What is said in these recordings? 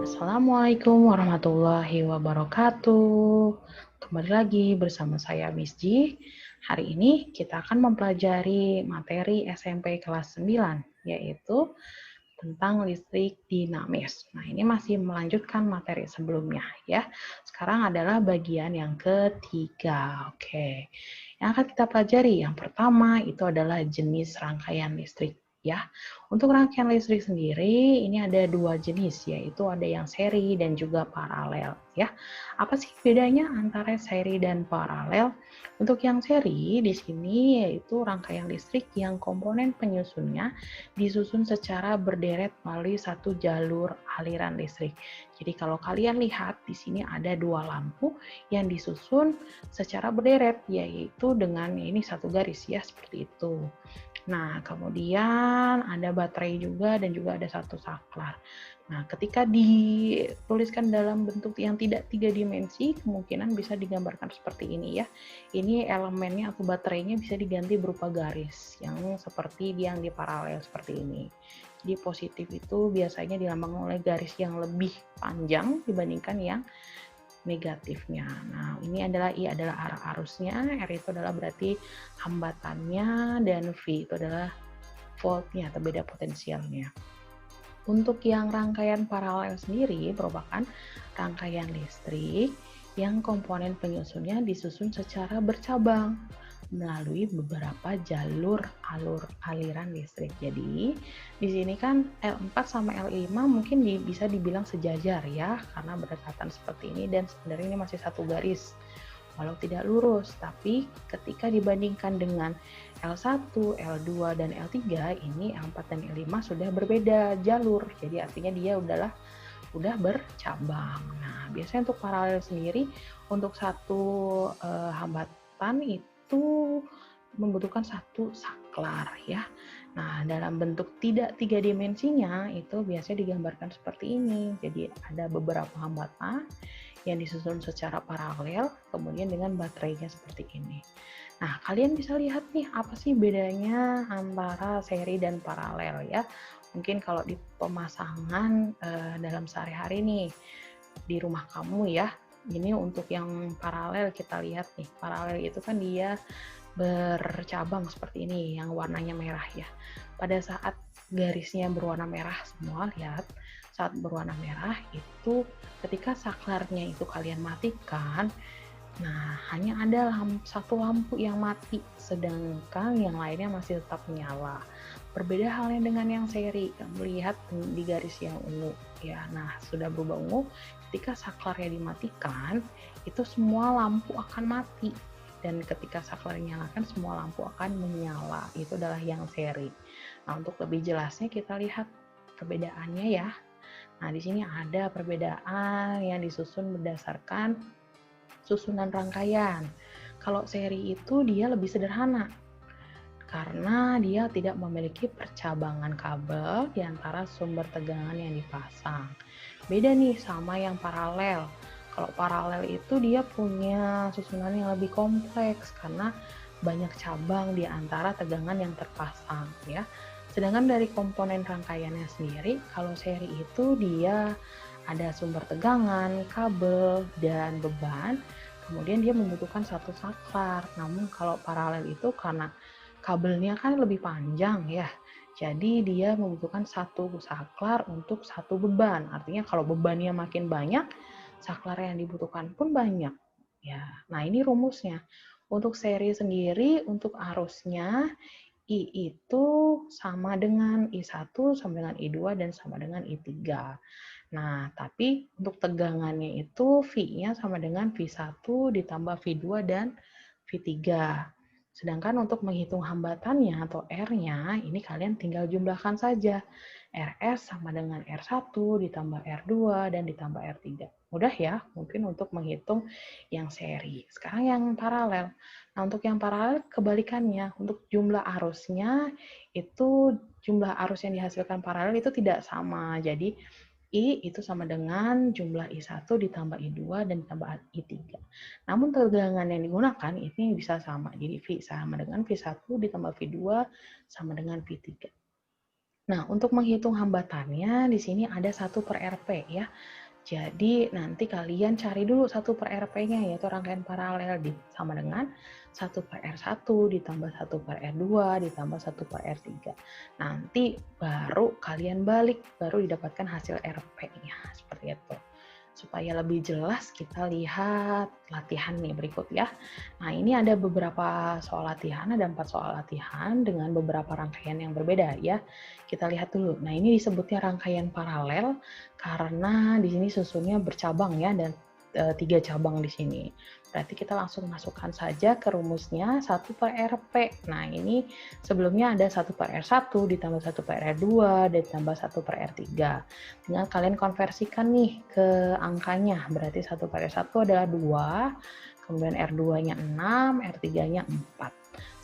Assalamualaikum warahmatullahi wabarakatuh. Kembali lagi bersama saya Miss Ji. Hari ini kita akan mempelajari materi SMP kelas 9, yaitu tentang listrik dinamis. Nah, ini masih melanjutkan materi sebelumnya ya. Sekarang adalah bagian yang ketiga. Oke. Yang akan kita pelajari yang pertama itu adalah jenis rangkaian listrik ya. Untuk rangkaian listrik sendiri ini ada dua jenis, yaitu ada yang seri dan juga paralel ya. Apa sih bedanya antara seri dan paralel? Untuk yang seri di sini yaitu rangkaian listrik yang komponen penyusunnya disusun secara berderet melalui satu jalur aliran listrik. Jadi kalau kalian lihat di sini ada dua lampu yang disusun secara berderet, yaitu dengan ini satu garis ya, seperti itu. Nah, kemudian ada baterai juga dan juga ada satu saklar. Nah, ketika dituliskan dalam bentuk yang tidak tiga dimensi, kemungkinan bisa digambarkan seperti ini ya. Ini elemennya atau baterainya bisa diganti berupa garis yang seperti yang di paralel seperti ini. Jadi positif itu biasanya dilambangkan oleh garis yang lebih panjang dibandingkan yang negatifnya. Nah, ini adalah I adalah arah arusnya, R itu adalah berarti hambatannya, dan V itu adalah voltnya atau beda potensialnya. Untuk yang rangkaian paralel sendiri merupakan rangkaian listrik yang komponen penyusunnya disusun secara bercabang melalui beberapa jalur aliran listrik. Jadi di sini kan L4 sama L5 mungkin bisa dibilang sejajar ya, karena berdekatan seperti ini, dan sebenarnya ini masih satu garis walau tidak lurus, tapi ketika dibandingkan dengan L1, L2, dan L3 ini L4 dan L5 sudah berbeda jalur, jadi artinya dia udah bercabang. Nah, biasanya untuk paralel sendiri untuk satu hambatan itu membutuhkan satu saklar ya. Nah, dalam bentuk tidak tiga dimensinya itu biasanya digambarkan seperti ini. Jadi ada beberapa hambatan yang disusun secara paralel, kemudian dengan baterainya seperti ini. Nah, kalian bisa lihat nih apa sih bedanya antara seri dan paralel ya. Mungkin kalau di pemasangan dalam sehari-hari nih di rumah kamu ya, ini untuk yang paralel kita lihat nih, paralel itu kan dia bercabang seperti ini yang warnanya merah ya. Pada saat garisnya berwarna merah semua, lihat, saat berwarna merah itu ketika saklarnya itu kalian matikan, nah hanya ada satu lampu yang mati, sedangkan yang lainnya masih tetap menyala. Berbeda halnya dengan yang seri, kamu lihat di garis yang ungu ya. Nah, sudah berubah ungu, ketika saklarnya dimatikan, itu semua lampu akan mati. Dan ketika saklar dinyalakan, semua lampu akan menyala. Itu adalah yang seri. Nah, untuk lebih jelasnya kita lihat perbedaannya ya. Nah, di sini ada perbedaan yang disusun berdasarkan susunan rangkaian. Kalau seri itu dia lebih sederhana, karena dia tidak memiliki percabangan kabel di antara sumber tegangan yang dipasang. Beda nih sama yang paralel. Kalau paralel itu dia punya susunan yang lebih kompleks karena banyak cabang di antara tegangan yang terpasang ya. Sedangkan dari komponen rangkaiannya sendiri, kalau seri itu dia ada sumber tegangan, kabel, dan beban. Kemudian dia membutuhkan satu saklar. Namun kalau paralel itu karena kabelnya kan lebih panjang ya, jadi dia membutuhkan satu saklar untuk satu beban. Artinya kalau bebannya makin banyak, saklar yang dibutuhkan pun banyak ya. Nah, ini rumusnya. Untuk seri sendiri, untuk arusnya I itu sama dengan I1 sama dengan I2 dan sama dengan I3. Nah, tapi untuk tegangannya itu V-nya sama dengan V1 ditambah V2 dan V3. Sedangkan untuk menghitung hambatannya atau R-nya, ini kalian tinggal jumlahkan saja. RS sama dengan R1 ditambah R2 dan ditambah R3. Mudah ya, mungkin untuk menghitung yang seri. Sekarang yang paralel. Nah, untuk yang paralel kebalikannya. Untuk jumlah arusnya, itu jumlah arus yang dihasilkan paralel itu tidak sama. Jadi, I itu sama dengan jumlah I1 ditambah I2 dan ditambah I3. Namun tegangan yang digunakan ini bisa sama. Jadi V sama dengan V1 ditambah V2 sama dengan V3. Nah, untuk menghitung hambatannya, di sini ada 1/RP ya. Jadi nanti kalian cari dulu 1/RP-nya, yaitu rangkaian paralel sama dengan 1/R1 ditambah 1/R2 ditambah 1/R3. Nanti baru kalian balik, baru didapatkan hasil RP-nya. Seperti itu. Supaya lebih jelas kita lihat latihan nih berikut ya. Nah, ini ada beberapa soal latihan, ada 4 soal latihan dengan beberapa rangkaian yang berbeda ya. Kita lihat dulu. Nah, ini disebutnya rangkaian paralel karena di sini susunnya bercabang ya, dan 3 cabang di sini. Berarti kita langsung masukkan saja ke rumusnya 1/RP. Nah, ini sebelumnya ada 1/R1 ditambah 1/R2 ditambah 1/R3. Tinggal kalian konversikan nih ke angkanya. Berarti 1/R1 adalah 2, kemudian R2-nya 6, R3-nya 4.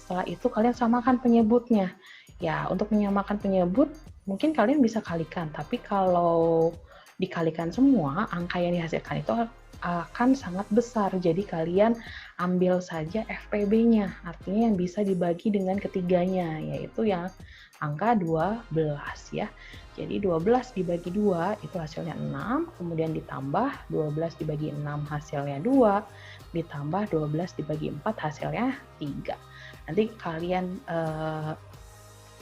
Setelah itu kalian samakan penyebutnya. Ya, untuk menyamakan penyebut mungkin kalian bisa kalikan, tapi kalau dikalikan semua, angka yang dihasilkan itu akan sangat besar. Jadi kalian ambil saja FPB-nya, artinya yang bisa dibagi dengan ketiganya, yaitu yang angka 12 ya. Jadi 12 dibagi 2 itu hasilnya 6, kemudian ditambah 12 dibagi 6 hasilnya 2, ditambah 12 dibagi 4 hasilnya 3. Nanti kalian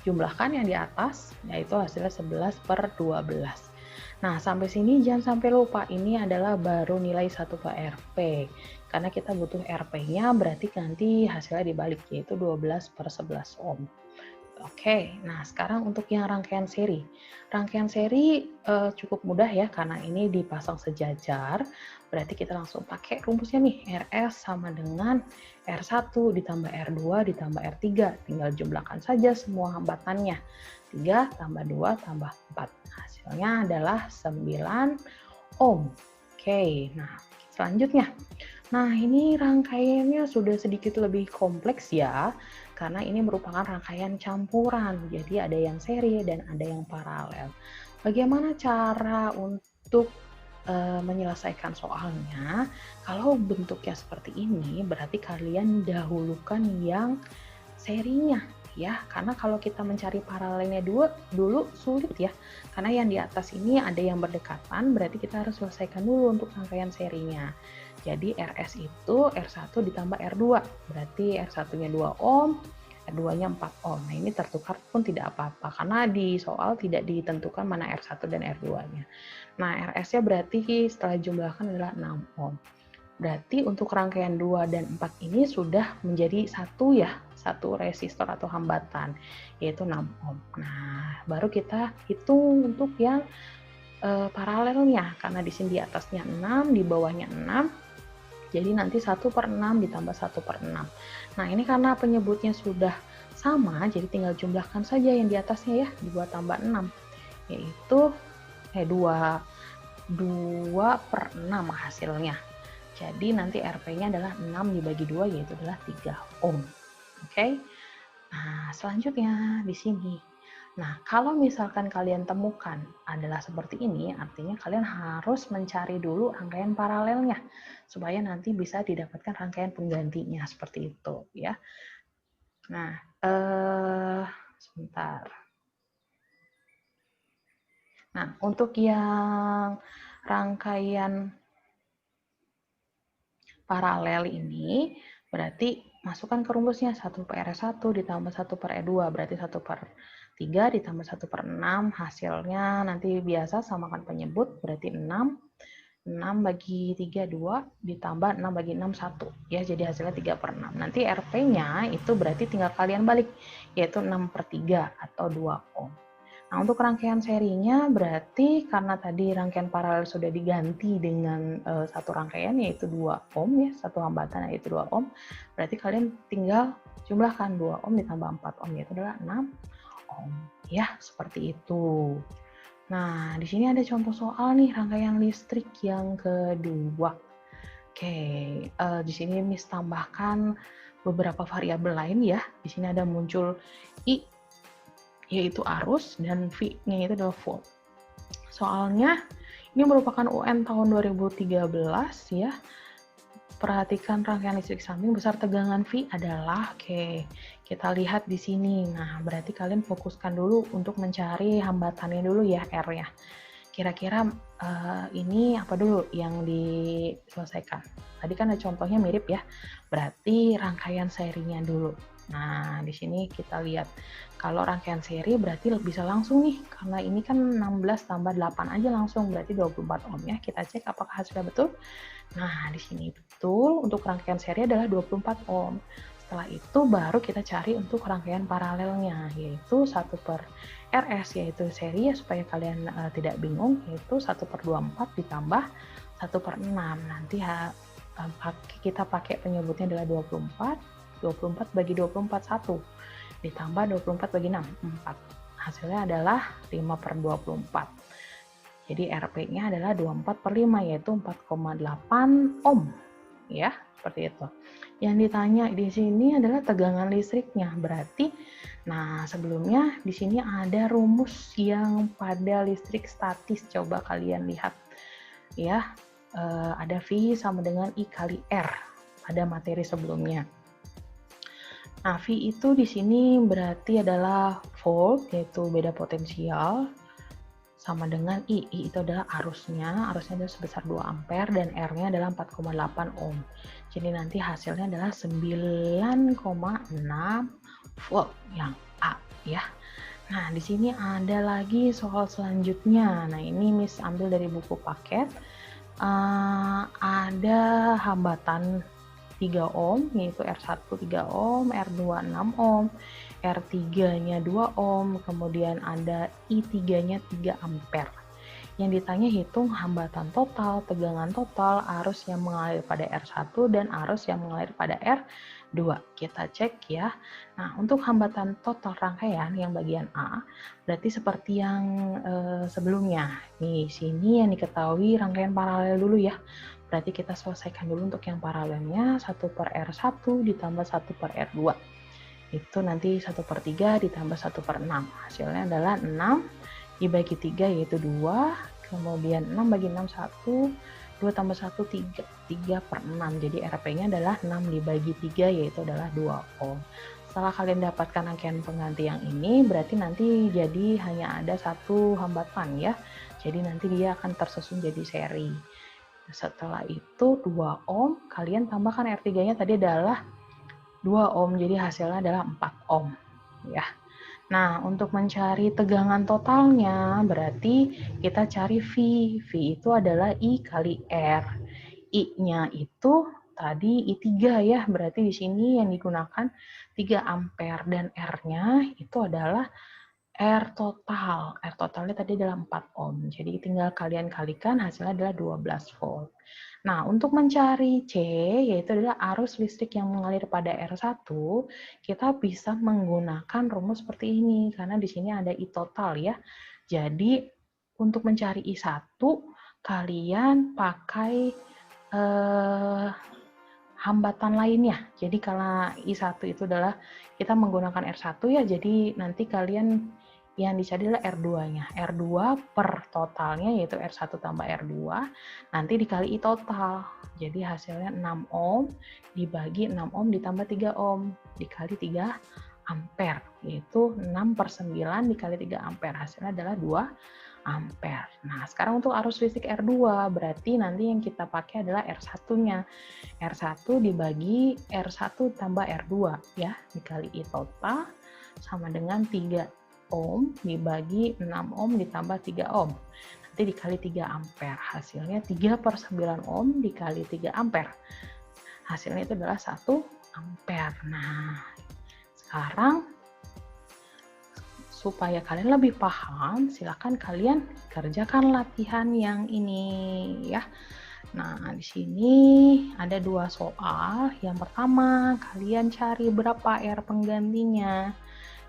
jumlahkan yang di atas, yaitu hasilnya 11/12. Nah, sampai sini jangan sampai lupa, ini adalah baru nilai 1/RP. Karena kita butuh RP-nya, berarti nanti hasilnya dibalik, yaitu 12/11 ohm. Oke, nah sekarang untuk yang rangkaian seri. Rangkaian seri cukup mudah ya, karena ini dipasang sejajar. Berarti kita langsung pakai rumusnya nih, RS sama dengan R1 ditambah R2 ditambah R3. Tinggal jumlahkan saja semua hambatannya. 3 tambah 2 tambah 4. Hasilnya adalah 9 ohm. Oke, nah selanjutnya. Nah, ini rangkaiannya sudah sedikit lebih kompleks ya, karena ini merupakan rangkaian campuran. Jadi ada yang seri dan ada yang paralel. Bagaimana cara untuk menyelesaikan soalnya? Kalau bentuknya seperti ini, berarti kalian dahulukan yang serinya ya, karena kalau kita mencari paralelnya dulu sulit ya, karena yang di atas ini ada yang berdekatan, berarti kita harus selesaikan dulu untuk rangkaian serinya. Jadi RS itu R1 ditambah R2, berarti R1-nya 2 ohm, R2-nya 4 ohm. Nah, ini tertukar pun tidak apa-apa, karena di soal tidak ditentukan mana R1 dan R2-nya. Nah, RS-nya berarti setelah jumlahkan adalah 6 ohm. Berarti untuk rangkaian 2 dan 4 ini sudah menjadi satu ya, satu resistor atau hambatan, yaitu 6 ohm. Nah, baru kita hitung untuk yang paralelnya, karena di sini di atasnya 6, di bawahnya 6, jadi nanti 1/6 ditambah 1/6. Nah, ini karena penyebutnya sudah sama, jadi tinggal jumlahkan saja yang di atasnya ya, 2 tambah 6, yaitu 2/6 hasilnya. Jadi nanti RP-nya adalah 6 dibagi 2, yaitu adalah 3 ohm. Oke? Nah, selanjutnya di sini. Nah, kalau misalkan kalian temukan adalah seperti ini, artinya kalian harus mencari dulu rangkaian paralelnya, supaya nanti bisa didapatkan rangkaian penggantinya, seperti itu ya. Nah, sebentar. Nah, untuk yang rangkaian paralel ini, berarti masukkan ke rumusnya 1/R1 ditambah 1/R2, berarti 1/3 ditambah 1/6, hasilnya nanti biasa samakan penyebut, berarti 6. 6 bagi 3, 2, ditambah 6 bagi 6, 1. Ya, jadi hasilnya 3/6. Nanti RP-nya itu berarti tinggal kalian balik, yaitu 6/3 atau 2 ohm. Nah, untuk rangkaian serinya berarti karena tadi rangkaian paralel sudah diganti dengan satu rangkaian yaitu 2 ohm ya, satu hambatan yaitu 2 ohm. Berarti kalian tinggal jumlahkan 2 ohm ditambah 4 ohm, yaitu adalah 6 ohm. Ya, seperti itu. Nah, di sini ada contoh soal nih rangkaian listrik yang kedua. Oke, di sini Miss tambahkan beberapa variabel lain ya. Di sini ada muncul I, yaitu arus, dan V-nya itu adalah volt. Soalnya ini merupakan UN tahun 2013 ya. Perhatikan rangkaian listrik samping besar tegangan V adalah, oke, kita lihat di sini. Nah, berarti kalian fokuskan dulu untuk mencari hambatannya dulu ya, R-nya. Kira-kira ini apa dulu yang diselesaikan? Tadi kan ada contohnya mirip ya, berarti rangkaian serinya dulu. Nah, di sini kita lihat, kalau rangkaian seri berarti bisa langsung nih, karena ini kan 16 tambah 8 aja langsung, berarti 24 ohm ya. Kita cek apakah hasilnya betul. Nah, di sini betul, untuk rangkaian seri adalah 24 ohm. Setelah itu baru kita cari untuk rangkaian paralelnya, yaitu 1 per RS, yaitu seri ya, supaya kalian tidak bingung, yaitu 1 per 24 ditambah 1 per 6. Nanti kita pakai penyebutnya adalah 24 bagi 24 1, ditambah 24 bagi 6, 4. Hasilnya adalah 5 per 24. Jadi RP-nya adalah 24 per 5, yaitu 4,8 ohm. Ya, seperti itu. Yang ditanya di sini adalah tegangan listriknya. Berarti, nah sebelumnya di sini ada rumus yang pada listrik statis. Coba kalian lihat. Ya, ada V sama dengan I kali R pada materi sebelumnya. Nah, V itu di sini berarti adalah volt, yaitu beda potensial, sama dengan I itu adalah arusnya adalah sebesar 2 ampere, dan R-nya adalah 4,8 ohm. Jadi nanti hasilnya adalah 9,6 volt yang A ya. Nah, di sini ada lagi soal selanjutnya. Nah, ini Miss ambil dari buku paket. Ada hambatan 3 ohm, yaitu R1 3 ohm, R2 6 ohm, R3-nya 2 ohm, kemudian ada I3-nya 3 ampere. Yang ditanya hitung hambatan total, tegangan total, arus yang mengalir pada R1 dan arus yang mengalir pada R2. Kita cek ya. Nah, untuk hambatan total rangkaian yang bagian A, berarti seperti yang sebelumnya. Di sini yang diketahui rangkaian paralel dulu ya. Berarti kita selesaikan dulu untuk yang paralelnya, 1 per R1 ditambah 1 per R2. Itu nanti 1 per 3 ditambah 1 per 6. Hasilnya adalah 6 dibagi 3 yaitu 2, kemudian 6 bagi 6 1, 2 tambah 1 3, 3 per 6. Jadi RP-nya adalah 6 dibagi 3 yaitu adalah 2 ohm. Setelah kalian dapatkan rangkaian pengganti yang ini, berarti nanti jadi hanya ada satu hambatan ya. Jadi nanti dia akan tersusun jadi seri. Setelah itu 2 ohm, kalian tambahkan R3-nya tadi adalah 2 ohm, jadi hasilnya adalah 4 ohm ya. Nah, untuk mencari tegangan totalnya berarti kita cari V. V itu adalah I kali R. I-nya itu tadi I3 ya, berarti di sini yang digunakan 3 ampere, dan R-nya itu adalah R total. R totalnya tadi adalah 4 ohm. Jadi tinggal kalian kalikan, hasilnya adalah 12 volt. Nah, untuk mencari C, yaitu adalah arus listrik yang mengalir pada R1, kita bisa menggunakan rumus seperti ini, karena di sini ada I total ya. Jadi, untuk mencari I1, kalian pakai hambatan lainnya. Jadi, karena I1 itu adalah kita menggunakan R1 ya, jadi nanti kalian yang dicari adalah R2-nya. R2 per totalnya yaitu R1 tambah R2, nanti dikali I total. Jadi hasilnya 6 ohm dibagi 6 ohm ditambah 3 ohm dikali 3 ampere, yaitu 6 per 9 dikali 3 ampere. Hasilnya adalah 2 ampere. Nah, sekarang untuk arus listrik R2, berarti nanti yang kita pakai adalah R1-nya. R1 dibagi R1 tambah R2 ya, dikali I total sama dengan 3 ohm dibagi 6 ohm ditambah 3 ohm. Nanti dikali 3 ampere. Hasilnya 3 per 9 ohm dikali 3 ampere. Hasilnya itu adalah 1 ampere. Nah, sekarang supaya kalian lebih paham, silakan kalian kerjakan latihan yang ini ya. Nah, di sini ada 2 soal. Yang pertama, kalian cari berapa R penggantinya.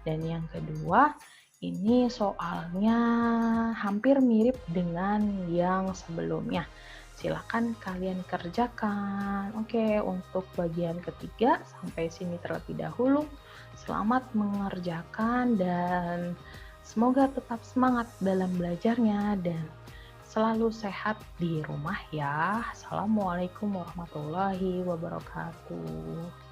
Dan yang kedua, ini soalnya hampir mirip dengan yang sebelumnya. Silakan kalian kerjakan. Oke, untuk bagian ketiga sampai sini terlebih dahulu. Selamat mengerjakan dan Semoga tetap semangat dalam belajarnya dan selalu sehat di rumah ya. Assalamualaikum warahmatullahi wabarakatuh.